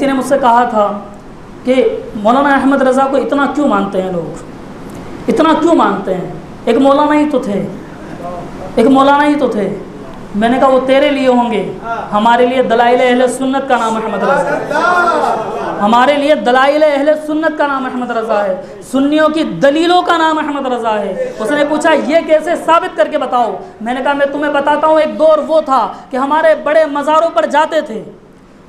کسی نے مجھ سے کہا تھا کہ مولانا احمد رضا کو اتنا کیوں مانتے ہیں لوگ، اتنا کیوں مانتے ہیں؟ ایک مولانا ہی تو تھے، ایک مولانا ہی تو تھے۔ میں نے کہا وہ تیرے لیے ہوں گے، ہمارے لیے دلائل اہل سنت کا نام احمد رضا ہے، ہمارے لیے دلائل اہل سنت کا نام احمد رضا ہے، سنیوں کی دلیلوں کا نام احمد رضا ہے۔ اس نے پوچھا یہ کیسے ثابت کر کے بتاؤ؟ میں نے کہا میں تمہیں بتاتا ہوں، ایک دور وہ تھا کہ ہمارے بڑے مزاروں پر جاتے تھے،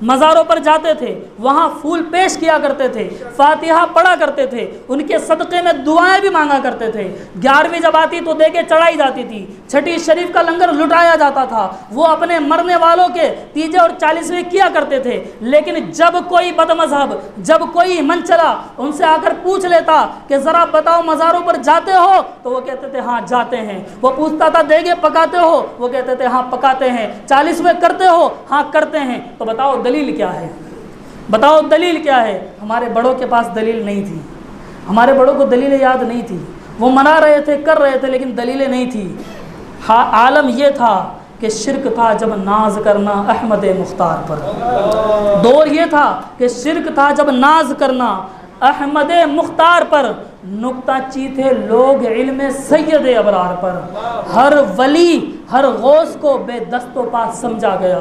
مزاروں پر جاتے تھے، وہاں پھول پیش کیا کرتے تھے، فاتحہ پڑھا کرتے تھے، ان کے صدقے میں دعائیں بھی مانگا کرتے تھے، 11ویں جب آتی تو دے کے چڑھائی جاتی تھی، چھٹی شریف کا لنگر لٹایا جاتا تھا، وہ اپنے مرنے والوں کے تیجے اور 40ویں کیا کرتے تھے۔ لیکن جب کوئی بد مذہب، جب کوئی من چلا ان سے آ کر پوچھ لیتا کہ ذرا بتاؤ مزاروں پر جاتے ہو؟ تو وہ کہتے تھے ہاں جاتے ہیں۔ وہ پوچھتا تھا دیگے پکاتے ہو؟ وہ کہتے تھے ہاں پکاتے ہیں۔ 40ویں کرتے ہو؟ ہاں کرتے ہیں۔ تو بتاؤ دلیل کیا ہے؟ بتاؤ دلیل کیا ہے؟ ہمارے بڑوں کے پاس دلیل نہیں تھی، ہمارے بڑوں کو دلیل یاد نہیں تھی، وہ منا رہے تھے، کر رہے تھے، لیکن دلیلیں نہیں تھی۔ عالم یہ تھا کہ شرک تھا جب ناز کرنا احمد مختار پر، دور یہ تھا کہ شرک تھا جب ناز کرنا احمد مختار پر، نکتہ چیتھے لوگ علم سید ابرار پر، ہر ولی ہر غوث کو بے دست و پا سمجھا گیا،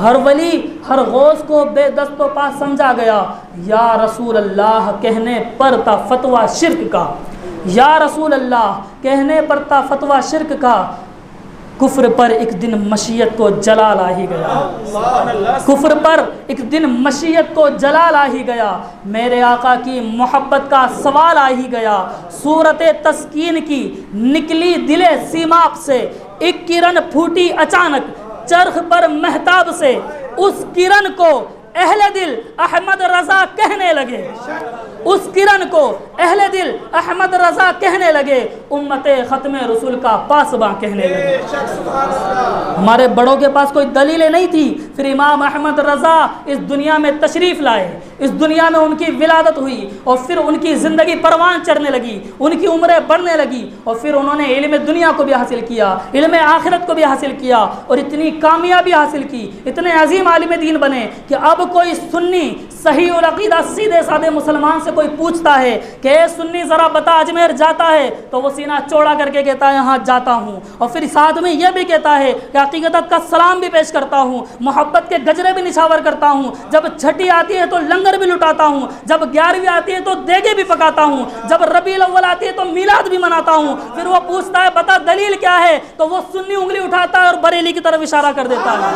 ہر ولی ہر غوث کو بے دست و پا سمجھا گیا۔ یا رسول اللہ کہنے پر تھا فتویٰ شرک کا، یا رسول اللہ کہنے پر تھا فتویٰ شرک کا، کفر پر ایک دن مشیت کو جلال آ ہی گیا، کفر پر ایک دن مشیت کو جلال آ ہی گیا، میرے آقا کی محبت کا سوال آ ہی گیا، صورت تسکین کی نکلی دل سیماب سے، ایک کرن پھوٹی اچانک چرخ پر مہتاب سے، اس کرن کو اہل دل احمد رضا کہنے لگے، اس کرن کو اہل دل احمد رضا کہنے لگے، امت ختم رسول کا پاسباں کہنے لگے۔ ہمارے بڑوں کے پاس کوئی دلیلیں نہیں تھی، پھر امام احمد رضا اس دنیا میں تشریف لائے، اس دنیا میں ان کی ولادت ہوئی، اور پھر ان کی زندگی پروان چڑھنے لگی، ان کی عمریں بڑھنے لگی، اور پھر انہوں نے علم دنیا کو بھی حاصل کیا، علم آخرت کو بھی حاصل کیا، اور اتنی کامیابی حاصل کی، اتنے عظیم عالم دین بنے کہ اب کوئی سنی صحیح العقیدہ سیدھے سادے مسلمان سے کوئی پوچھتا ہے کہ اے سنی ذرا بتا اجمیر جاتا ہے، تو وہ سینہ چوڑا کر کے کہتا ہے ہاں جاتا ہوں، اور پھر ساتھ میں یہ بھی کہتا ہے کہ عقیدت کا سلام بھی پیش کرتا ہوں، محبت کے گجرے بھی نچھاور کرتا ہوں، جب چھٹی آتی ہے تو لنگر بھی لٹاتا ہوں، جب 11ویں آتی ہے تو دیگے بھی پکاتا ہوں، جب ربیع الاول آتی ہے تو میلاد بھی مناتا ہوں۔ پھر وہ پوچھتا ہے بتا دلیل کیا ہے؟ تو وہ سنی انگلی اٹھاتا ہے اور بریلی کی طرف اشارہ کر دیتا ہے،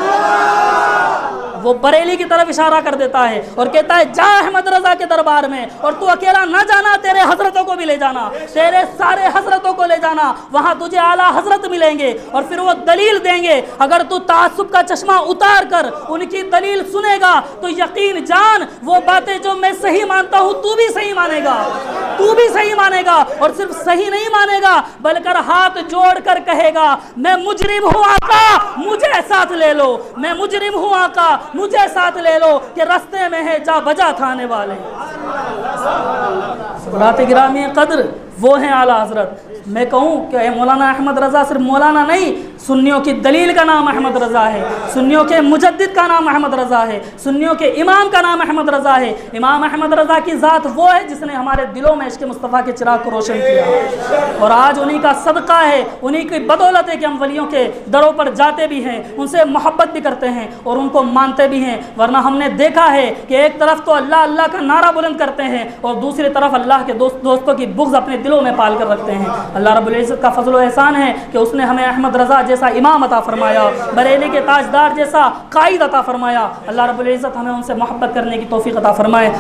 وہ بریلی کی طرف اشارہ کر دیتا ہے اور کہتا ہے جا احمد رضا کے دربار میں، اور تو اکیلا نہ جانا، تیرے حضرتوں کو بھی لے جانا، تیرے سارے حضرتوں کو لے جانا، وہاں تجھے اعلیٰ حضرت ملیں گے، اور پھر وہ دلیل دیں گے۔ اگر تو تعصب کا چشمہ اتار کر ان کی دلیل سنے گا تو یقین جان وہ باتیں جو میں صحیح مانتا ہوں تو بھی صحیح مانے گا، تو بھی صحیح مانے گا، اور صرف صحیح نہیں مانے گا بلکہ ہاتھ جوڑ کر کہے گا میں مجرم ہوں آقا مجھے ساتھ لے لو، میں مجرم ہوں آقا مجھے ساتھ لے لو، کہ رستے میں ہے جا بجا کھانے والے۔ حضرات گرامی قدر وہ ہیں اعلیٰ حضرت۔ میں کہوں کہ مولانا احمد رضا صرف مولانا نہیں، سنیوں کی دلیل کا نام احمد رضا ہے، سنیوں کے مجدد کا نام احمد رضا ہے، سنیوں کے امام کا نام احمد رضا ہے۔ امام احمد رضا کی ذات وہ ہے جس نے ہمارے دلوں میں عشق مصطفیٰ کے چراغ کو روشن کیا، اور آج انہی کا صدقہ ہے، انہی کی بدولت ہے کہ ہم ولیوں کے دروں پر جاتے بھی ہیں، ان سے محبت بھی کرتے ہیں اور ان کو مانتے بھی ہیں، ورنہ ہم نے دیکھا ہے کہ ایک طرف تو اللہ اللہ کا نعرہ بلند کرتے ہیں اور دوسری طرف اللہ کے دوستوں کی بغض اپنے دلوں میں پال کر رکھتے ہیں۔ اللہ رب العزت کا فضل و احسان ہے کہ اس نے ہمیں احمد رضا جیسا امام عطا فرمایا، بریلی کے تاجدار جیسا قائد عطا فرمایا۔ اللہ رب العزت ہمیں ان سے محبت کرنے کی توفیق عطا فرمائے۔